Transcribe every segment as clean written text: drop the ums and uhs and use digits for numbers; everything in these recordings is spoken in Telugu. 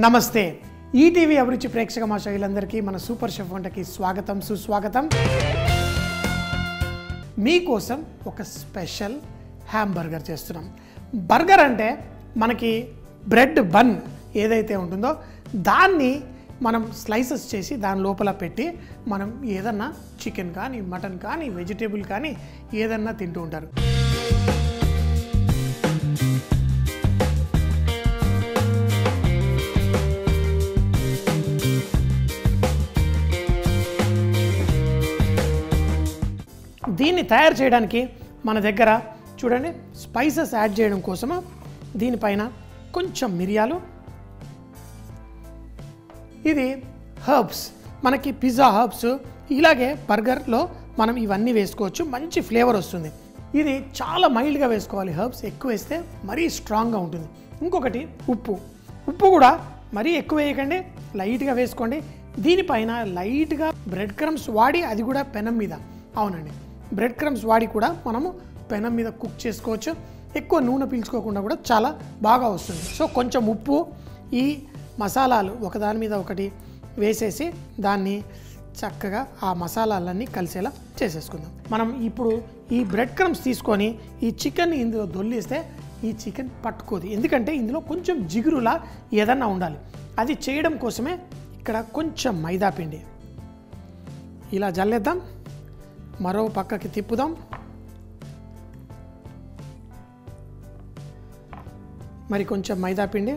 నమస్తే ఈటీవీ అభిరుచి ప్రేక్షక మాషాయిలందరికీ మన సూపర్ షెఫ్ వంటకి స్వాగతం సుస్వాగతం మీకోసం ఒక స్పెషల్ హ్యామ్ బర్గర్ చేస్తున్నాం బర్గర్ అంటే మనకి బ్రెడ్ బన్ ఏదైతే ఉంటుందో దాన్ని మనం స్లైసెస్ చేసి దాని లోపల పెట్టి మనం ఏదన్నా చికెన్ కానీ మటన్ కానీ వెజిటేబుల్ కానీ ఏదన్నా తింటూ ఉంటారు దీన్ని తయారు చేయడానికి మన దగ్గర చూడండి స్పైసెస్ యాడ్ చేయడం కోసము దీనిపైన కొంచెం మిరియాలు ఇది హర్బ్స్ మనకి పిజ్జా హర్బ్స్ ఇలాగే బర్గర్లో మనం ఇవన్నీ వేసుకోవచ్చు మంచి ఫ్లేవర్ వస్తుంది ఇది చాలా మైల్డ్గా వేసుకోవాలి హర్బ్స్ ఎక్కువ వేస్తే మరీ స్ట్రాంగ్గా ఉంటుంది ఇంకొకటి ఉప్పు కూడా మరీ ఎక్కువ వేయకండి లైట్గా వేసుకోండి దీనిపైన లైట్గా బ్రెడ్ క్రమ్స్ వాడి అది కూడా పెనం మీద అవునండి బ్రెడ్ క్రమ్స్ వాడి కూడా మనము పెనం మీద కుక్ చేసుకోవచ్చు ఎక్కువ నూనె పీల్చుకోకుండా కూడా చాలా బాగా వస్తుంది సో కొంచెం ఉప్పు ఈ మసాలాలు ఒకదాని మీద ఒకటి వేసేసి దాన్ని చక్కగా ఆ మసాలాలన్నీ కలిసేలా చేసేసుకుందాం మనం ఇప్పుడు ఈ బ్రెడ్ క్రమ్స్ తీసుకొని ఈ చికెన్ని ఇందులో దొల్లిస్తే ఈ చికెన్ పట్టుకోదు ఎందుకంటే ఇందులో కొంచెం జిగురులా ఏదన్నా ఉండాలి అది చేయడం కోసమే ఇక్కడ కొంచెం మైదా పిండి ఇలా జల్లేద్దాం మరో పక్కకి తిప్పుదాం మరి కొంచెం మైదా పిండి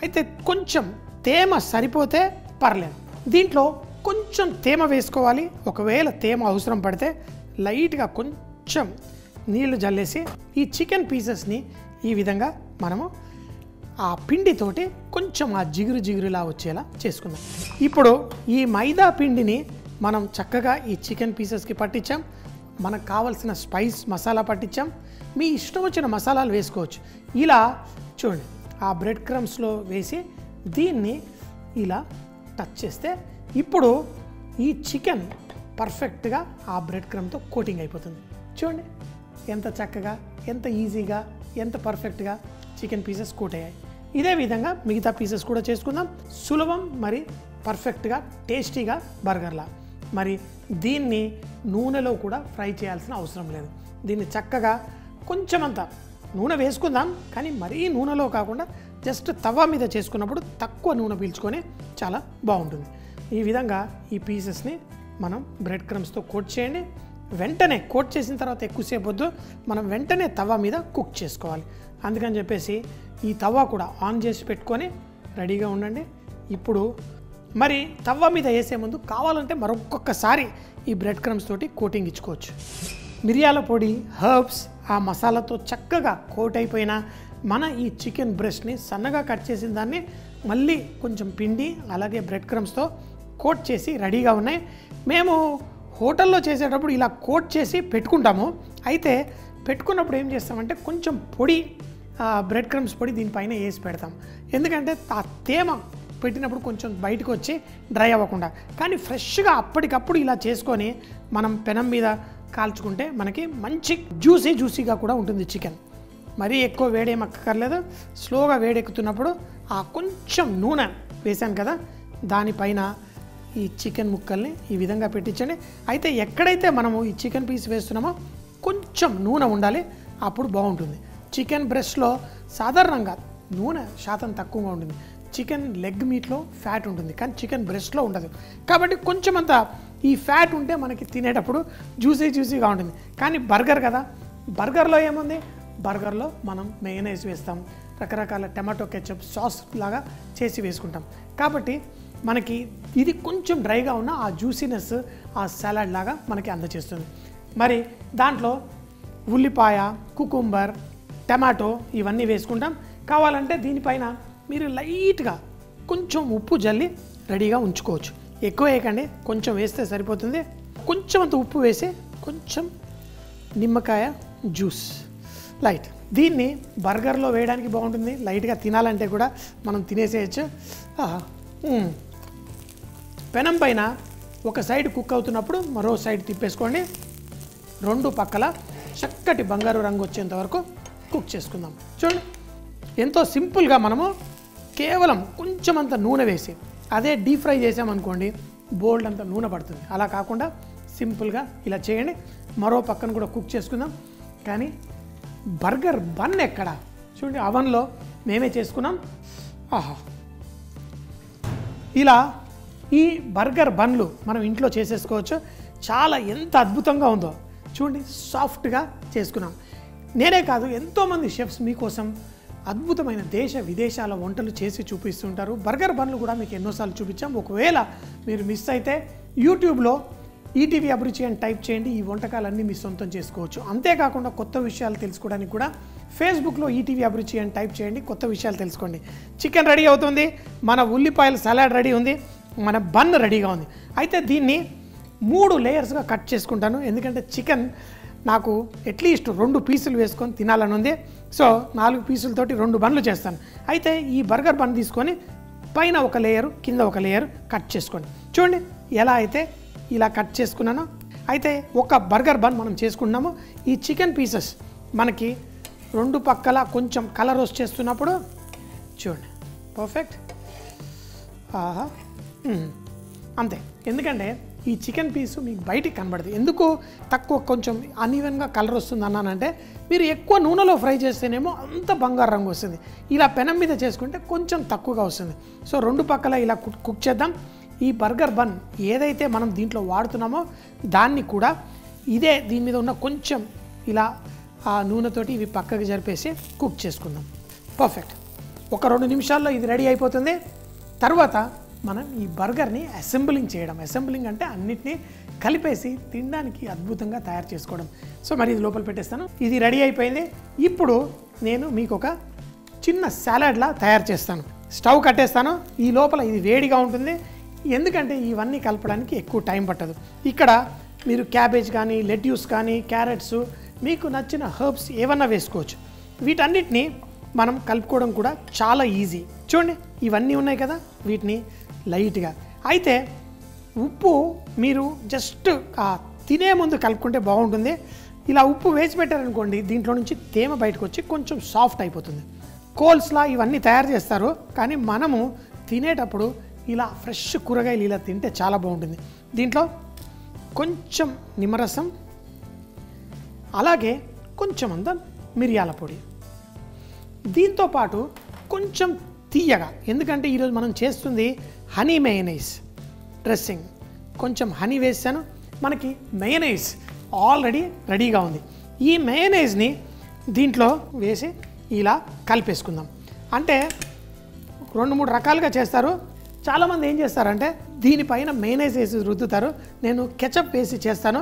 అయితే కొంచెం తేమ సరిపోతే పర్లేదు దీంట్లో కొంచెం తేమ వేసుకోవాలి ఒకవేళ తేమ అవసరం పడితే లైట్గా కొంచెం నీళ్లు జల్లేసి ఈ చికెన్ పీసెస్ని ఈ విధంగా మనము ఆ పిండితోటి కొంచెం ఆ జిగురులా వచ్చేలా చేసుకుందాం ఇప్పుడు ఈ మైదా పిండిని మనం చక్కగా ఈ చికెన్ పీసెస్కి పట్టించాం మనకు కావాల్సిన స్పైస్ మసాలా పట్టించాం మీ ఇష్టం వచ్చిన మసాలాలు వేసుకోవచ్చు ఇలా చూడండి ఆ బ్రెడ్ క్రమ్స్లో వేసి దీన్ని ఇలా టచ్ చేస్తే ఇప్పుడు ఈ చికెన్ పర్ఫెక్ట్గా ఆ బ్రెడ్ క్రమ్తో కోటింగ్ అయిపోతుంది చూడండి ఎంత చక్కగా ఎంత ఈజీగా ఎంత పర్ఫెక్ట్గా చికెన్ పీసెస్ కోట్ అయ్యాయి ఇదే విధంగా మిగతా పీసెస్ కూడా చేసుకుందాం సులభం మరి పర్ఫెక్ట్గా టేస్టీగా బర్గర్లా మరి దీన్ని నూనెలో కూడా ఫ్రై చేయాల్సిన అవసరం లేదు దీన్ని చక్కగా కొంచెం అంత నూనె వేసుకుందాం కానీ మరీ నూనెలో కాకుండా జస్ట్ తవా మీద చేసుకున్నప్పుడు తక్కువ నూనె పీల్చుకొని చాలా బాగుంటుంది ఈ విధంగా ఈ పీసెస్ని మనం బ్రెడ్ క్రమ్స్తో కోట్ చేయండి వెంటనే కోట్ చేసిన తర్వాత ఎక్కువసేపు వద్దు మనం వెంటనే తవా మీద కుక్ చేసుకోవాలి అందుకని చెప్పేసి ఈ తవా కూడా ఆన్ చేసి పెట్టుకొని రెడీగా ఉండండి ఇప్పుడు మరి తవ్వ మీద వేసే ముందు కావాలంటే మరొక్కసారి ఈ బ్రెడ్ క్రమ్స్ తోటి కోటింగ్ ఇచ్చుకోవచ్చు మిరియాల పొడి హర్బ్స్ ఆ మసాలాతో చక్కగా కోట్ అయిపోయిన మన ఈ చికెన్ బ్రెస్ట్ని సన్నగా కట్ చేసిన దాన్ని మళ్ళీ కొంచెం పిండి అలాగే బ్రెడ్ క్రమ్స్తో కోట్ చేసి రెడీగా ఉన్నాయి మేము హోటల్లో చేసేటప్పుడు ఇలా కోట్ చేసి పెట్టుకుంటాము అయితే పెట్టుకున్నప్పుడు ఏం చేస్తామంటే కొంచెం పొడి బ్రెడ్ క్రమ్స్ పొడి దీనిపైన వేసి పెడతాం ఎందుకంటే ఆ తేమ పెట్టినప్పుడు కొంచెం బయటకు వచ్చి డ్రై అవ్వకుండా కానీ ఫ్రెష్గా అప్పటికప్పుడు ఇలా చేసుకొని మనం పెనం మీద కాల్చుకుంటే మనకి మంచి జ్యూసీగా కూడా ఉంటుంది చికెన్ మరీ ఎక్కువ వేడేమక్కర్లేదు స్లోగా వేడెక్కుతున్నప్పుడు ఆ కొంచెం నూనె వేసాను కదా దానిపైన ఈ చికెన్ ముక్కల్ని ఈ విధంగా పెట్టించండి అయితే ఎక్కడైతే మనము ఈ చికెన్ పీస్ వేస్తున్నామో కొంచెం నూనె ఉండాలి అప్పుడు బాగుంటుంది చికెన్ బ్రెస్ట్లో సాధారణంగా నూనె శాతం తక్కువగా ఉంటుంది చికెన్ లెగ్ మీట్లో ఫ్యాట్ ఉంటుంది కానీ చికెన్ బ్రెస్ట్లో ఉండదు కాబట్టి కొంచెం అంత ఈ ఫ్యాట్ ఉంటే మనకి తినేటప్పుడు జ్యూసీగా ఉంటుంది కానీ బర్గర్ కదా బర్గర్లో ఏముంది బర్గర్లో మనం మేయనైజ్ వేస్తాం రకరకాల టమాటో కెచప్ సాస్ లాగా చేసి వేసుకుంటాం కాబట్టి మనకి ఇది కొంచెం డ్రైగా ఉన్న ఆ జ్యూసీనెస్ ఆ సలాడ్ లాగా మనకి అందజేస్తుంది మరి దాంట్లో ఉల్లిపాయ కుకుంబర్ టమాటో ఇవన్నీ వేసుకుంటాం కావాలంటే దీనిపైన మీరు లైట్గా కొంచెం ఉప్పు జల్లి రెడీగా ఉంచుకోవచ్చు ఎక్కువ వేయకండి కొంచెం వేస్తే సరిపోతుంది కొంచెం అంత ఉప్పు వేసి కొంచెం నిమ్మకాయ జ్యూస్ లైట్ దీన్ని బర్గర్లో వేయడానికి బాగుంటుంది లైట్గా తినాలంటే కూడా మనం తినేసేయచ్చు పెనం పైన ఒక సైడ్ కుక్ అవుతున్నప్పుడు మరో సైడ్ తిప్పేసుకోండి రెండు పక్కల చక్కటి బంగారు రంగు వచ్చేంత వరకు కుక్ చేసుకుందాం చూడండి ఎంతో సింపుల్గా మనము కేవలం కొంచెం అంత నూనె వేసి అదే డీప్ ఫ్రై చేసామనుకోండి బోల్డ్ అంత నూనె పడుతుంది. అలా కాకుండా సింపుల్గా ఇలా చేయండి. మరో పక్కన కూడా కుక్ చేసుకుందాం. కానీ బర్గర్ బన్ ఎక్కడ చూడండి, అవన్లో మేమే చేసుకున్నాం. ఆహా, ఇలా ఈ బర్గర్ బన్లు మనం ఇంట్లో చేసేసుకోవచ్చు. చాలా ఎంత అద్భుతంగా ఉందో చూడండి, సాఫ్ట్గా చేసుకున్నాం. నేనే కాదు, ఎంతోమంది షెఫ్స్ మీకోసం అద్భుతమైన దేశ విదేశాల వంటలు చేసి చూపిస్తుంటారు. బర్గర్ బన్లు కూడా మీకు ఎన్నోసార్లు చూపించాం. ఒకవేళ మీరు మిస్ అయితే యూట్యూబ్లో ఈటీవీ అభిరుచి అని టైప్ చేయండి. ఈ వంటకాలన్నీ మీ సొంతం చేసుకోవచ్చు. అంతేకాకుండా కొత్త విషయాలు తెలుసుకోవడానికి కూడా ఫేస్బుక్లో ఈటీవీ అభిరుచి అని టైప్ చేయండి. కొత్త విషయాలు తెలుసుకోండి. చికెన్ రెడీ అవుతుంది, మన ఉల్లిపాయల సలాడ్ రెడీ ఉంది, మన బన్ రెడీగా ఉంది. అయితే దీన్ని 3 లేయర్స్గా కట్ చేసుకుంటాను. ఎందుకంటే చికెన్ నాకు అట్లీస్ట్ 2 పీసులు వేసుకొని తినాలని ఉంది. సో 4 పీసులతోటి 2 బన్లు చేస్తాను. అయితే ఈ బర్గర్ బన్ తీసుకొని పైన ఒక లేయరు కింద ఒక లేయర్ కట్ చేసుకోండి. చూడండి ఎలా అయితే ఇలా కట్ చేసుకున్నాను. అయితే ఒక బర్గర్ బన్ మనం చేసుకున్నాము. ఈ చికెన్ పీసెస్ మనకి 2 పక్కల కొంచెం కలర్ వచ్చేస్తున్నప్పుడు చూడండి పర్ఫెక్ట్. ఆహా, అంతే. ఎందుకంటే ఈ చికెన్ పీసు మీకు బయటికి కనబడుతుంది. ఎందుకు తక్కువ కొంచెం అన్ఈవెన్గా కలర్ వస్తుంది అన్నానంటే, మీరు ఎక్కువ నూనెలో ఫ్రై చేస్తేనేమో అంత బంగారు రంగు వస్తుంది. ఇలా పెనం మీద చేసుకుంటే కొంచెం తక్కువగా వస్తుంది. సో 2 పక్కల ఇలా కుక్ చేద్దాం. ఈ బర్గర్ బన్ ఏదైతే మనం దీంట్లో వాడుతున్నామో దాన్ని కూడా దీని మీద ఉన్న కొంచెం ఇలా ఆ నూనెతోటి ఇవి పక్కకి జరిపేసి కుక్ చేసుకుందాం. పర్ఫెక్ట్. ఒక 2 నిమిషాల్లో ఇది రెడీ అయిపోతుంది. తర్వాత మనం ఈ బర్గర్ని అసెంబ్లింగ్ చేయడం. అసెంబ్లింగ్ అంటే అన్నిటినీ కలిపేసి తినడానికి అద్భుతంగా తయారు చేసుకోవడం. సో మరి ఇది లోపల పెట్టేస్తాను. ఇది రెడీ అయిపోయింది. ఇప్పుడు నేను మీకు ఒక చిన్న సాలడ్లా తయారు చేస్తాను. స్టవ్ కట్టేస్తాను. ఈ లోపల ఇది వేడిగా ఉంటుంది. ఎందుకంటే ఇవన్నీ కలపడానికి ఎక్కువ టైం పట్టదు. ఇక్కడ మీరు క్యాబేజ్ కానీ లెట్యూస్ కానీ క్యారెట్స్ మీకు నచ్చిన హర్బ్స్ ఏమన్నా వేసుకోవచ్చు. వీటన్నిటిని మనం కలుపుకోవడం కూడా చాలా ఈజీ. చూడండి ఇవన్నీ ఉన్నాయి కదా, వీటిని లైట్గా. అయితే ఉప్పు మీరు జస్ట్ తినే ముందు కలుపుకుంటే బాగుంటుంది. ఇలా ఉప్పు వేసి పెట్టారనుకోండి దీంట్లో నుంచి తేమ బయటకు వచ్చి కొంచెం సాఫ్ట్ అయిపోతుంది. కోల్స్లా ఇవన్నీ తయారు చేస్తారు, కానీ మనము తినేటప్పుడు ఇలా ఫ్రెష్ కూరగాయలు ఇలా తింటే చాలా బాగుంటుంది. దీంట్లో కొంచెం నిమ్మరసం, అలాగే కొంచెం అంత మిరియాల పొడి, దీంతోపాటు కొంచెం తీయగా, ఎందుకంటే ఈరోజు మనం చేస్తుంది హనీ మయోనైస్ డ్రెస్సింగ్. కొంచెం హనీ వేసాను. మనకి మయోనైస్ ఆల్రెడీ రెడీగా ఉంది. ఈ మయోనైస్ని దీంట్లో వేసి ఇలా కలిపేసుకుందాం. అంటే 2-3 రకాలుగా చేస్తారు. చాలామంది ఏం చేస్తారంటే దీనిపైన మయోనైస్ వేసి రుద్దుతారు. నేను కెచప్ వేసి చేస్తాను.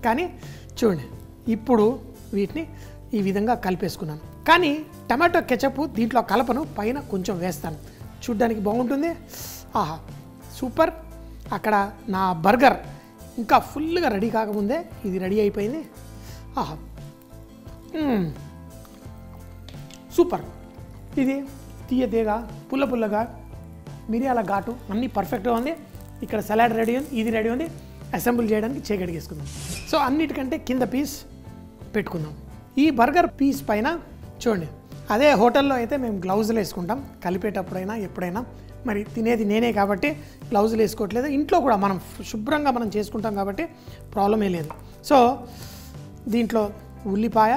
కానీ చూడండి ఇప్పుడు వీటిని ఈ విధంగా కలిపేసుకున్నాను. కానీ టమాటో కెచప్ దీంట్లో కలపను, పైన కొంచెం వేస్తాను. చూడ్డానికి బాగుంటుంది. ఆహా సూపర్. అక్కడ నా బర్గర్ ఇంకా ఫుల్గా రెడీ కాకముందే ఇది రెడీ అయిపోయింది. ఆహా సూపర్. ఇది తీయగా పుల్లగా మిరియాల ఘాటు అన్నీ పర్ఫెక్ట్గా ఉంది. ఇక్కడ సలాడ్ రెడీ ఉంది, ఇది రెడీ ఉంది. అసెంబుల్ చేయడానికి చేయగడిగేసుకుందాం. సో అన్నిటికంటే కింద పీస్ పెట్టుకుందాం. ఈ బర్గర్ పీస్ పైన చూడండి, అదే హోటల్లో అయితే మేము గ్లౌజులు వేసుకుంటాం కలిపేటప్పుడైనా ఎప్పుడైనా. మరి తినేది నేనే కాబట్టి గ్లౌజులు వేసుకోవట్లేదు. ఇంట్లో కూడా మనం శుభ్రంగా మనం చేసుకుంటాం కాబట్టి ప్రాబ్లమే లేదు. సో దీంట్లో ఉల్లిపాయ,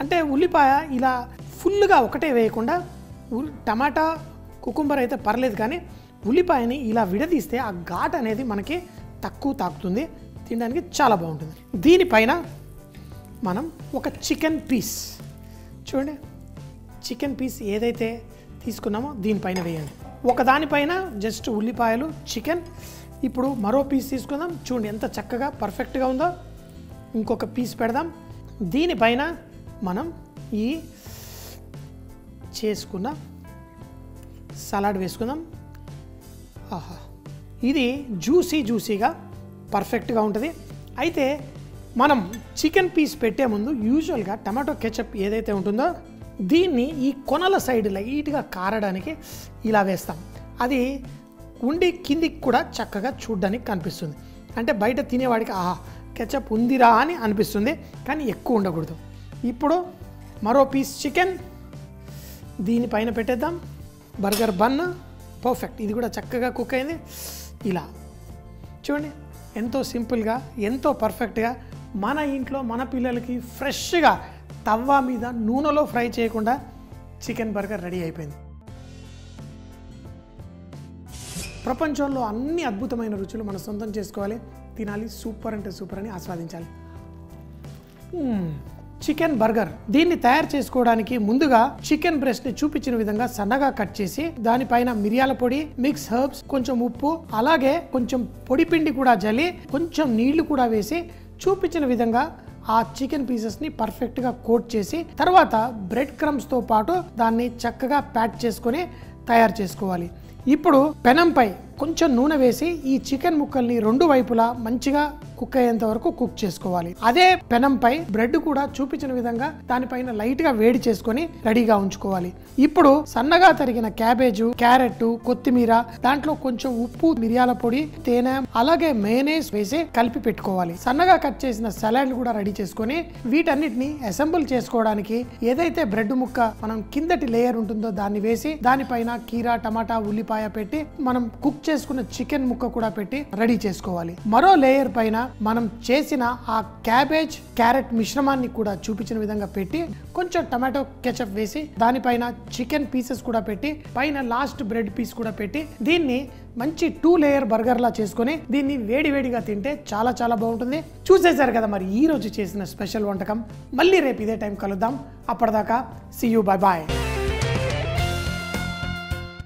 అంటే ఉల్లిపాయ ఇలా ఫుల్గా ఒకటే వేయకుండా, టమాటా కుకుంబర్ అయితే పర్లేదు, కానీ ఉల్లిపాయని ఇలా విడదీస్తే ఆ ఘాట్ అనేది మనకి తక్కువ తాకుతుంది, తినడానికి చాలా బాగుంటుంది. దీనిపైన మనం ఒక చికెన్ పీస్, చూడండి చికెన్ పీస్ ఏదైతే తీసుకున్నామో దీనిపైన వేయండి. ఒకదానిపైన జస్ట్ ఉల్లిపాయలు, చికెన్. ఇప్పుడు మరో పీస్ తీసుకుందాం. చూడండి ఎంత చక్కగా పర్ఫెక్ట్గా ఉందో. ఇంకొక పీస్ పెడదాం. దీనిపైన మనం ఈ చేసుకున్న సలాడ్ వేసుకుందాం. ఆహా ఇది జ్యూసీగా పర్ఫెక్ట్గా ఉంటుంది. అయితే మనం చికెన్ పీస్ పెట్టే ముందు యూజువల్గా టమాటో కెచప్ ఏదైతే ఉంటుందో దీన్ని ఈ కొనల సైడ్ లైట్గా కారడానికి ఇలా వేస్తాం. అది ఉండి కిందికి కూడా చక్కగా చూడడానికి కనిపిస్తుంది. అంటే బయట తినేవాడికి ఆహా కెచప్ ఉందిరా అని అనిపిస్తుంది, కానీ ఎక్కువ ఉండకూడదు. ఇప్పుడు మరో పీస్ చికెన్ దీనిపైన పెట్టేద్దాం. బర్గర్ బన్ పర్ఫెక్ట్, ఇది కూడా చక్కగా కుక్ అయింది. ఇలా చూడండి, ఎంతో సింపుల్గా, ఎంతో పర్ఫెక్ట్గా మన ఇంట్లో మన పిల్లలకి ఫ్రెష్గా తవ్వ మీద నూనెలో ఫ్రై చేయకుండా చికెన్ బర్గర్ రెడీ అయిపోయింది. ప్రపంచంలో అన్ని అద్భుతమైన రుచులు మనం సొంతం చేసుకోవాలి, తినాలి, సూపర్ అంటే సూపర్ అని ఆస్వాదించాలి. చికెన్ బర్గర్, దీన్ని తయారు చేసుకోవడానికి ముందుగా చికెన్ బ్రెస్ట్ ని చూపించిన విధంగా సన్నగా కట్ చేసి దానిపైన మిరియాల పొడి, మిక్స్ హెర్బ్స్, కొంచెం ఉప్పు, అలాగే కొంచెం పొడి పిండి కూడా జల్లి కొంచెం నీళ్లు కూడా వేసి చూపించిన విధంగా ఆ చికెన్ పీసెస్ని పర్ఫెక్ట్గా కోట్ చేసి తర్వాత బ్రెడ్ క్రమ్స్తో పాటు దాన్ని చక్కగా ప్యాక్ చేసుకొని తయారు చేసుకోవాలి. ఇప్పుడు పెనంపై కొంచెం నూనె వేసి ఈ చికెన్ ముక్కల్ని రెండు వైపులా మంచిగా కుక్ అయ్యేంత వరకు కుక్ చేసుకోవాలి. అదే పెనంపై బ్రెడ్ కూడా చూపించిన విధంగా దానిపైన లైట్ గా వేడి చేసుకొని రెడీగా ఉంచుకోవాలి. ఇప్పుడు సన్నగా తరిగిన క్యాబేజు, క్యారెట్, కొత్తిమీర, దాంట్లో కొంచెం ఉప్పు, మిరియాల పొడి, తేనె, అలాగే మేనేస్ వేసి కలిపి పెట్టుకోవాలి. సన్నగా కట్ చేసిన సలాడ్ కూడా రెడీ చేసుకొని వీటన్నిటిని అసెంబుల్ చేసుకోవడానికి ఏదైతే బ్రెడ్ ముక్క మనం కిందటి లేయర్ ఉంటుందో దాన్ని వేసి దానిపైన కీరా, టమాటా, ఉల్లిపాయ పెట్టి మనం కుక్ చేసుకున్న చికెన్ ముక్క కూడా పెట్టి రెడీ చేసుకోవాలి. మరో లేయర్ పైన మనం చేసిన ఆ క్యాబేజ్, క్యారెట్ మిశ్రమాన్ని కూడా చూపించిన విధంగా పెట్టి కొంచెం టమాటో కెచప్ వేసి దానిపైన చికెన్ పీసెస్ కూడా పెట్టి పైన లాస్ట్ బ్రెడ్ పీస్ కూడా పెట్టి దీన్ని మంచి 2 లేయర్ బర్గర్ లా చేసుకొని దీన్ని వేడివేడిగా తింటే చాలా చాలా బాగుంటుంది. చూసేశారు కదా మరి ఈ రోజు చేసిన స్పెషల్ వంటకం. మళ్ళీ రేపు ఇదే టైం కలుద్దాం. అప్పటిదాకా సీ యూ, బై బాయ్.